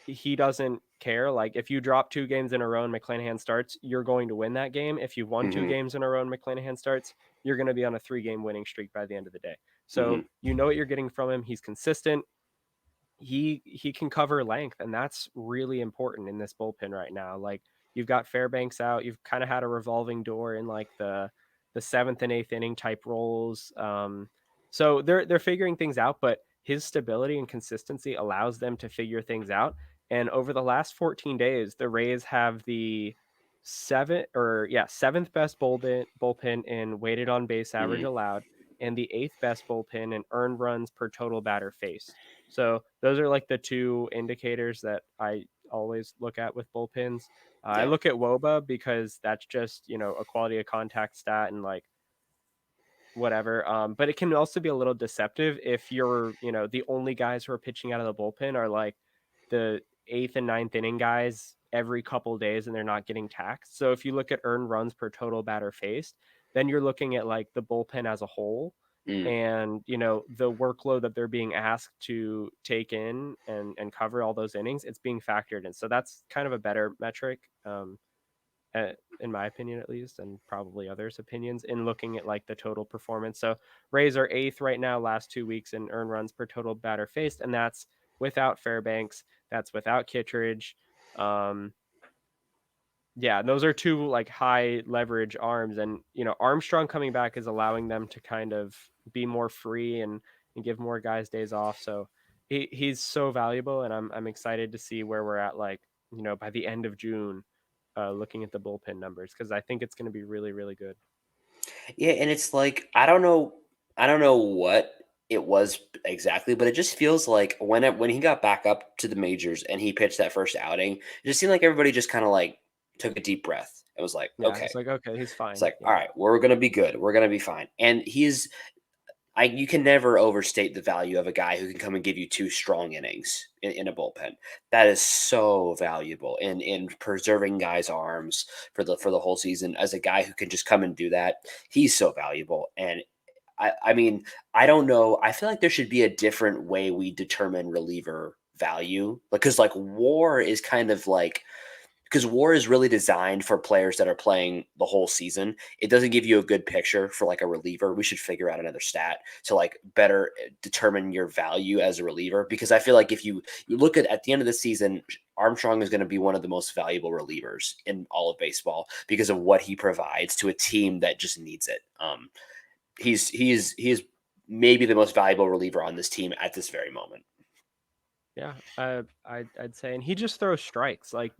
he doesn't care. Like if you drop 2 games in a row and McClanahan starts, you're going to win that game. If you've won two Hmm. games in a row and McClanahan starts, you're going to be on a 3-game winning streak by the end of the day. So Hmm. you know what you're getting from him. He's consistent. He can cover length, and that's really important in this bullpen right now. Like you've got Fairbanks out, you've kind of had a revolving door in like the seventh and eighth inning type roles. So they're figuring things out, but his stability and consistency allows them to figure things out. And over the last 14 days, the Rays have the seventh best bullpen in weighted on base average Mhm. allowed, and the eighth best bullpen in earned runs per total batter faced. So those are like the two indicators that I always look at with bullpens. I Yeah. look at WOBA because that's just a quality of contact stat and like whatever. But it can also be a little deceptive if the only guys who are pitching out of the bullpen are like the eighth and ninth inning guys every couple days and they're not getting taxed. So if you look at earned runs per total batter faced, then you're looking at like the bullpen as a whole Mm. and the workload that they're being asked to take in and cover all those innings, it's being factored in. So that's kind of a better metric. In my opinion at least, and probably others' opinions, in looking at like the total performance. So Rays are eighth right now, last 2 weeks in earned runs per total batter faced, and that's without Fairbanks, that's without Kittredge. Um, yeah, and those are two like high leverage arms, and Armstrong coming back is allowing them to kind of be more free and give more guys days off. So he's so valuable, and I'm excited to see where we're at, like by the end of June, looking at the bullpen numbers because I think it's going to be really really good. Yeah, and it's like I don't know what it was exactly, but it just feels like when he got back up to the majors and he pitched that first outing, it just seemed like everybody just kind of like took a deep breath. It was like, Yeah, okay, it's like okay, he's it's fine. like, all Yeah, right, we're gonna be good. We're gonna be fine. And you can never overstate the value of a guy who can come and give you two strong innings in a bullpen. That is so valuable in preserving guys' arms for the whole season. As a guy who can just come and do that, he's so valuable. And I mean, I don't know. I feel like there should be a different way we determine reliever value because like WAR is kind of like because WAR is really designed for players that are playing the whole season. It doesn't give you a good picture for like a reliever. We should figure out another stat to like better determine your value as a reliever because I feel like if you look at the end of the season, Armstrong is going to be one of the most valuable relievers in all of baseball because of what he provides to a team that just needs it. He's maybe the most valuable reliever on this team at this very moment. yeah. I'd say, and he just throws strikes. Like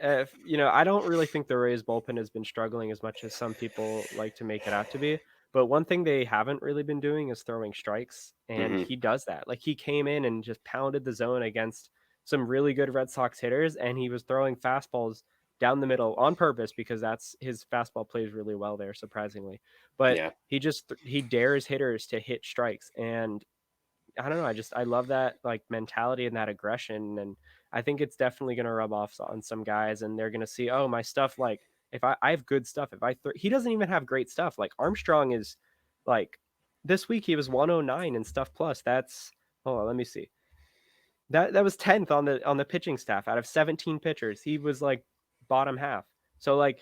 I don't really think the Rays bullpen has been struggling as much as some people like to make it out to be. But one thing they haven't really been doing is throwing strikes, and Hmm. he does that. Like he came in and just pounded the zone against some really good Red Sox hitters, and he was throwing fastballs down the middle on purpose because that's his fastball plays really well there, surprisingly. But Yeah. he dares hitters to hit strikes, and I don't know. I love that like mentality and that aggression, and I think it's definitely going to rub off on some guys, and they're going to see, oh, my stuff. Like if I have good stuff, he doesn't even have great stuff. Like Armstrong is, like this week he was 109 in stuff plus. That's hold on, let me see. That was 10th on the pitching staff out of 17 pitchers. He was like bottom half. So like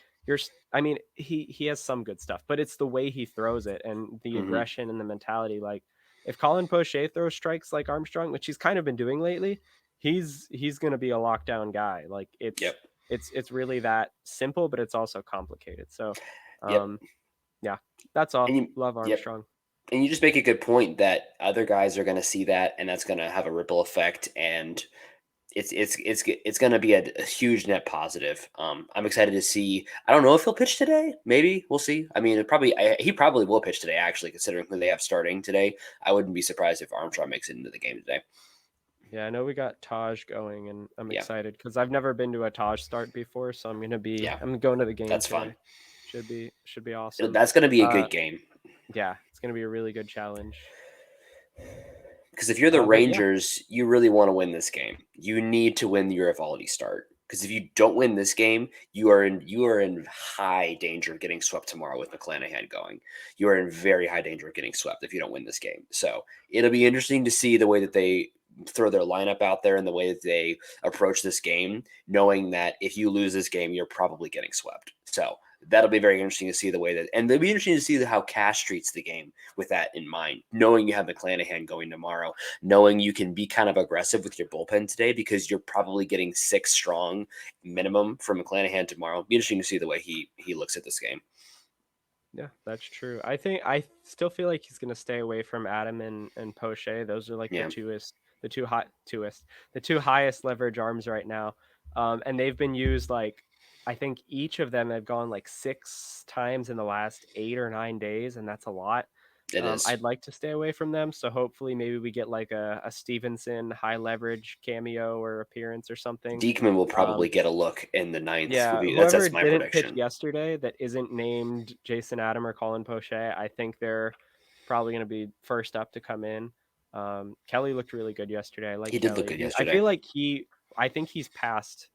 I mean, he has some good stuff, but it's the way he throws it and the Hmm. aggression and the mentality. Like if Colin Poche throws strikes like Armstrong, which he's kind of been doing lately, he's gonna be a lockdown guy. Like Yep. it's really that simple, but it's also complicated. So Yep. um yeah, that's all. And you, Love yep. Armstrong. And you just make a good point that other guys are going to see that, and that's going to have a ripple effect, and it's going to be a huge net positive. I'm excited to see. I don't know if he'll pitch today. Maybe we'll see. I mean, he probably will pitch today. Actually, considering who they have starting today, I wouldn't be surprised if Armstrong makes it into the game today. Yeah, I know we got Taj going, and I'm Yeah, excited because I've never been to a Taj start before, so yeah, I'm going to the game that's fun. today. Should be awesome. That's going to be a Uh, good game. yeah, it's gonna be a really good challenge. Because if you're the But yeah, Rangers, you really want to win this game. You need to win your Evaldi start. Because if you don't win this game, you are in high danger of getting swept tomorrow with McClanahan going. You are in very high danger of getting swept if you don't win this game. So it'll be interesting to see the way that they throw their lineup out there and the way that they approach this game, knowing that if you lose this game, you're probably getting swept. So that'll be very interesting to see the way that, and it'll be interesting to see how Cash treats the game with that in mind, knowing you have McClanahan going tomorrow, knowing you can be kind of aggressive with your bullpen today because you're probably getting 6 strong minimum from McClanahan tomorrow. It'll be interesting to see the way he looks at this game. yeah, that's true. I still feel like he's gonna stay away from Adam and Poche. Those are like Yeah. the two highest leverage arms right now, and they've been used like I think each of them have gone like 6 times in the last 8 or 9 days, and that's a lot. It is. I'd like to stay away from them, so hopefully maybe we get like a Stevenson high leverage cameo or appearance or something. Diekman will Um, probably get a look in the ninth. yeah, That's whoever my didn't pitch prediction. yesterday that isn't named Jason Adam or Colin Poche, I think they're probably going to be first up to come in. Kelly looked really good yesterday. I like He did look Kelly. good I yesterday. feel like I think he's past.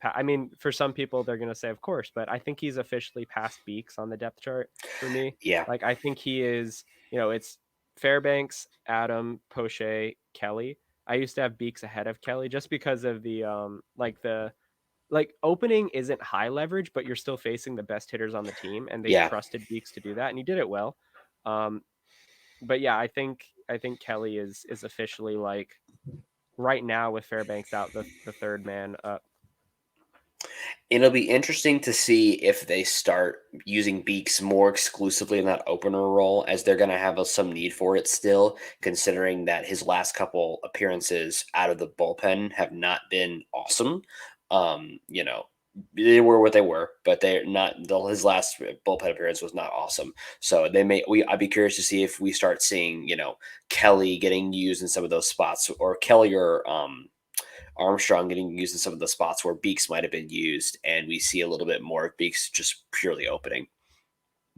I mean, for some people they're going to say, of course, but I think he's officially past Beeks on the depth chart for me. Yeah, Like, I think he is. It's Fairbanks, Adam, Poche, Kelly. I used to have Beeks ahead of Kelly just because of the opening isn't high leverage, but you're still facing the best hitters on the team, and they yeah. trusted Beeks to do that, and he did it well. Um, but yeah, I think Kelly is officially like right now with Fairbanks out the third man up. It'll be interesting to see if they start using Beaks more exclusively in that opener role, as they're going to have some need for it still, considering that his last couple appearances out of the bullpen have not been awesome. You know, they were what they were, but they're not. His last bullpen appearance was not awesome. So they may. I'd be curious to see if we start seeing, Kelly getting used in some of those spots, or Kelly or Armstrong getting used in some of the spots where Beeks might have been used, and we see a little bit more of Beeks just purely opening.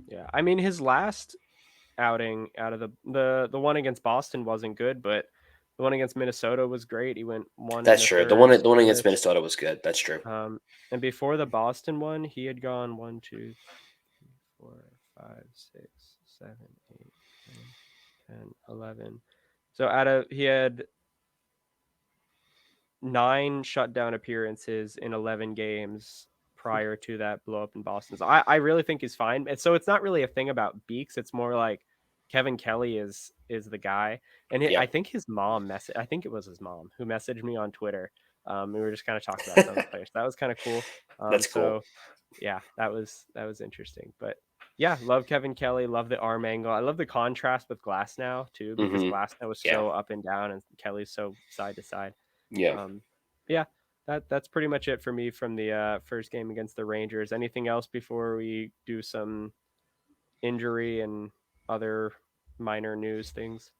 Yeah, I mean his last outing out of the one against Boston wasn't good, but the one against Minnesota was great. He went one in That's the true. The third, one against scoreless. Minnesota was good. That's true. And before the Boston one, he had gone 1, 2, 3, 4, 5, 6, 7, 8, 9, 10, 11. So he had 9 shutdown appearances in 11 games prior to that blow up in Boston. So I really think he's fine. And so it's not really a thing about Beeks. It's more like Kevin Kelly is the guy. And Yeah. I think his mom I think it was his mom who messaged me on Twitter. We were just kind of talking about some of the players. That was kind of cool. That's cool. So yeah, that was interesting. But yeah, love Kevin Kelly, love the arm angle. I love the contrast with Glasnow too, because Glasnow was Yeah. so up and down and Kelly's so side to side. Yeah. Yeah, that's pretty much it for me from the first game against the Rangers. Anything else before we do some injury and other minor news things?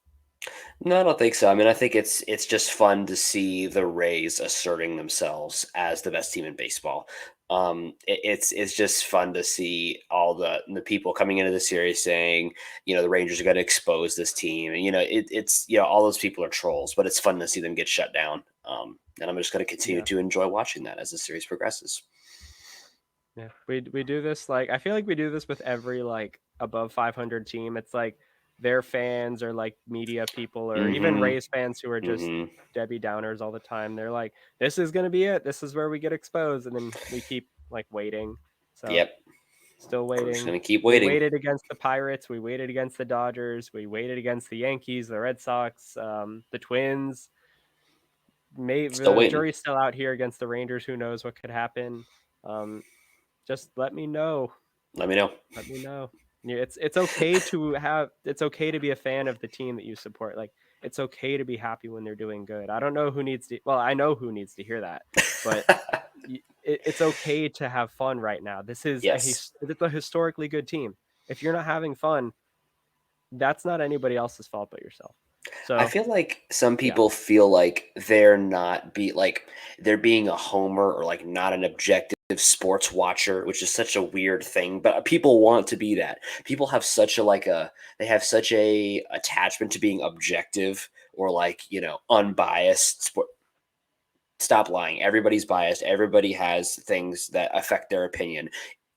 No, I don't think so. I mean, I think it's just fun to see the Rays asserting themselves as the best team in baseball. It's just fun to see all the people coming into the series saying, the Rangers are going to expose this team, and it's all those people are trolls, but it's fun to see them get shut down. And I'm just going to continue Yeah. to enjoy watching that as the series progresses. Yeah, we do this like I feel like we do this with every like above 500 team. It's like their fans or like media people or even Mm-hmm. Rays fans who are just Mm-hmm. Debbie Downers all the time. They're like, this is gonna be it. This is where we get exposed, and then we keep like waiting. So Yep. still We're just waiting. going to keep We waiting. waited against the Pirates. We waited against the Dodgers. We waited against the Yankees, the Red Sox, the Twins. Still The waiting. jury's still out here against the Rangers. Who knows what could happen? Just let me know. Let me know. Let me know. Yeah, it's okay to be a fan of the team that you support. Like it's okay to be happy when they're doing good. I don't know who needs to. Well, I know who needs to hear that, but it's okay to have fun right now. This is Yes. it's a historically good team. If you're not having fun, that's not anybody else's fault but yourself. I So feel like some yeah, people feel like they're being a homer, or like not an objective sports watcher, which is such a weird thing. But people want to be that. People have such they have such a attachment to being objective, or unbiased. Stop lying. Everybody's biased. Everybody has things that affect their opinion.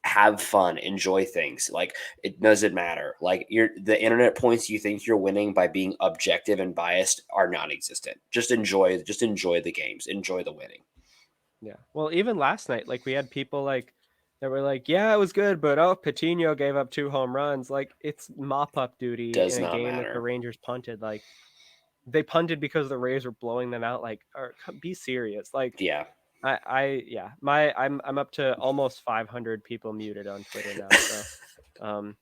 Have fun, enjoy things. Like, it doesn't matter. Like, the internet points you think you're winning by being objective and biased are non-existent. Just enjoy the games. Enjoy the winning. yeah. Well, even last night, like we had people like that were like, "Yeah, it was good, but oh, Patino gave up 2 home runs." Like it's mop up duty Does in a not game that the matter. Rangers punted. Like they punted because the Rays were blowing them out. Like, be serious. Like Yeah. yeah, I'm up to almost 500 people muted on Twitter now. So, um,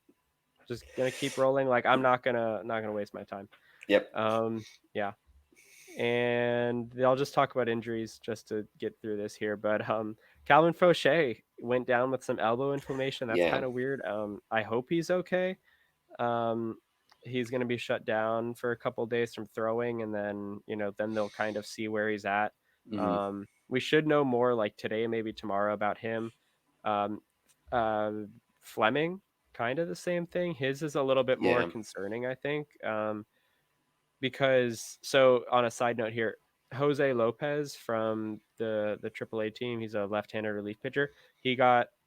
just gonna keep rolling. Like I'm not gonna waste my time. Yep. Yeah. And I'll just talk about injuries just to get through this here. But Calvin Fauché went down with some elbow inflammation. That's Yeah. kind of weird. I hope he's okay. Um, he's going to be shut down for a couple days from throwing, and then then they'll kind of see where he's at. Mhm. We should know more like today, maybe tomorrow, about him. Um, uh, Fleming, kind of the same thing. His is a little bit more Yeah. concerning, I think, because on a side note here, Jose Lopez from the AAA team, he's a left-handed relief pitcher.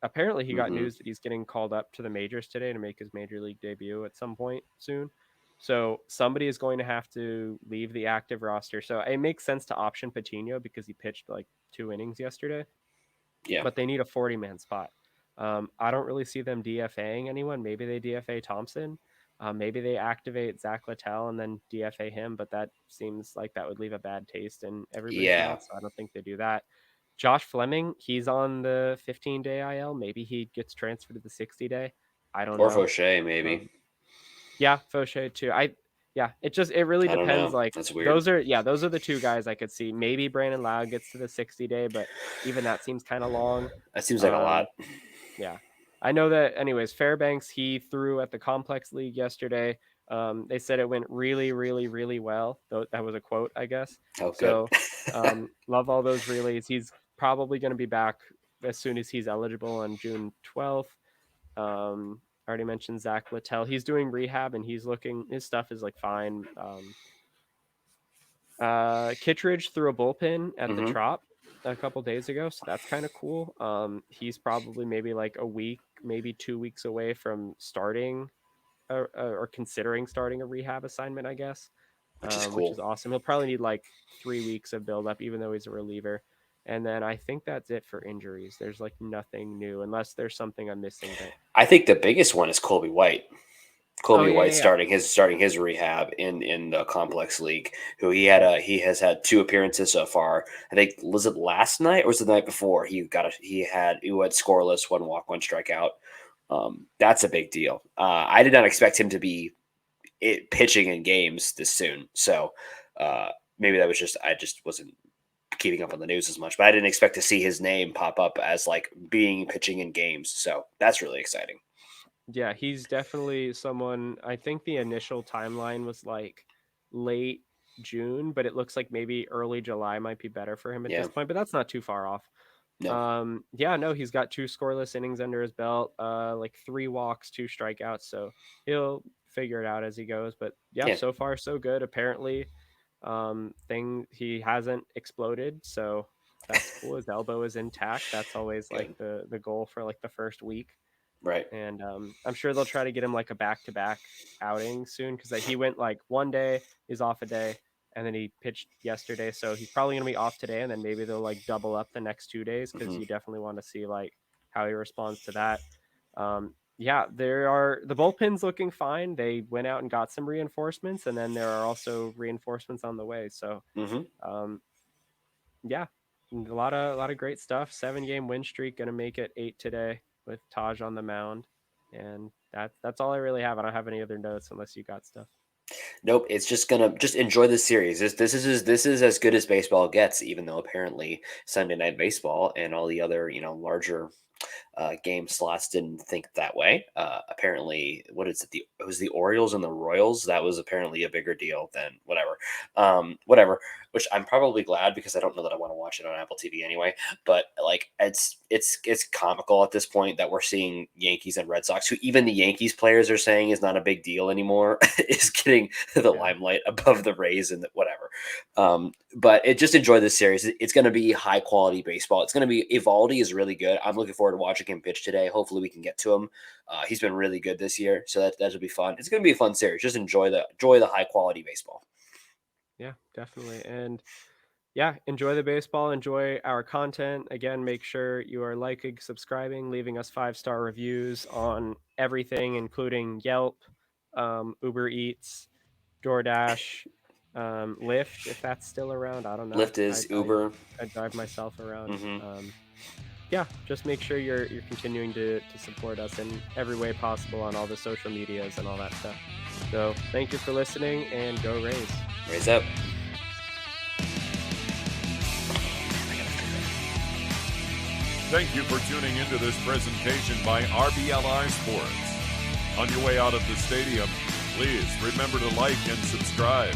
Apparently he got Mhm. news that he's getting called up to the majors today to make his major league debut at some point soon. So somebody is going to have to leave the active roster. So it makes sense to option Patino because he pitched like 2 innings yesterday, Yeah. but they need a 40-man spot. I don't really see them DFAing anyone. Maybe they DFA Thompson. Maybe they activate Zach Littell and then DFA him, but that seems like that would leave a bad taste in everybody's Yeah. mouth. So I don't think they do that. Josh Fleming, he's on the 15-day IL. Maybe he gets transferred to the 60-day. I don't Or know. Fauché, maybe. Yeah, Fauché too. It really I don't depends. know. Like That's weird. those are the two guys I could see. Maybe Brandon Lau gets to the 60-day, but even that seems kind of long. That seems like a lot. Yeah. I know that anyways, Fairbanks, he threw at the complex league yesterday. They said it went really, really, really well. Though that was a quote, I guess. Oh, good. So love all those relays. He's probably going to be back as soon as he's eligible on June 12th. I already mentioned Zach Littell. He's doing rehab and his stuff is like fine. Kittredge threw a bullpen at the Mhm. Trop a couple days ago, so that's kind of cool. He's probably maybe like a week, maybe 2 weeks away from starting or considering starting a rehab assignment, I guess, Which is which cool. is awesome. He'll probably need like 3 weeks of buildup, even though he's a reliever. And then I think that's it for injuries. There's like nothing new, unless there's something I'm missing. But I think the biggest one is Colby White. oh Colby yeah, White yeah, starting his rehab in the complex league. Who he has had 2 appearances so far. I think was it last night or was it the night before? He had scoreless, 1 walk, 1 strikeout. That's a big deal. I did not expect him to be pitching in games this soon. So maybe that was just I just wasn't keeping up on the news as much, but I didn't expect to see his name pop up as like being pitching in games. So that's really exciting. yeah. He's definitely someone. I think the initial timeline was like late June, but it looks like maybe early July might be better for him at Yeah. this point. But that's not too far off. No. Yeah, no, he's got 2 scoreless innings under his belt, like 3 walks, 2 strikeouts, so he'll figure it out as he goes. But yeah, Yeah. so far so good. Apparently, he hasn't exploded, so that's cool. His elbow is intact. That's always like Good. the goal for like the first week. Right. And I'm sure they'll try to get him like a back-to-back outing soon because he went like one day, he's off a day, and then he pitched yesterday. So he's probably going to be off today, and then maybe they'll like double up the next 2 days because Mhm. you definitely want to see like how he responds to that. Yeah, the bullpen's looking fine. They went out and got some reinforcements, and then there are also reinforcements on the way. So Mhm. yeah, a lot of great stuff. 7-game win streak, gonna make it 8 today with Taj on the mound, and that's all I really have. I don't have any other notes unless you got stuff. Nope. It's just gonna just enjoy the series. This is as good as baseball gets. Even though apparently Sunday Night Baseball and all the other larger game slots didn't think that way. Apparently, what is it? It was the Orioles and the Royals. That was apparently a bigger deal than whatever. Whatever. Which I'm probably glad because I don't know that I want to watch it on Apple TV anyway. But like, it's comical at this point that we're seeing Yankees and Red Sox, who even the Yankees players are saying is not a big deal anymore, is getting the Yeah. limelight above the Rays and whatever. But just enjoy this series. It's going to be high quality baseball. It's going to be Evaldi is really good. I'm looking forward to watching him pitch today. Hopefully we can get to him. He's been really good this year, so that'll be fun. It's going to be a fun series. Just enjoy the high quality baseball. Yeah, definitely. And yeah, enjoy the baseball, enjoy our content. Again, make sure you are liking, subscribing, leaving us 5-star reviews on everything, including Yelp, Uber Eats, DoorDash, Lyft, if that's still around. I don't know. Lyft is Uber. I drive myself around. Mm-hmm. Yeah, just make sure you're continuing to support us in every way possible on all the social medias and all that stuff. So thank you for listening, and go Rays. Raise up. Thank you for tuning into this presentation by RBLR Sports. On your way out of the stadium, please remember to like and subscribe.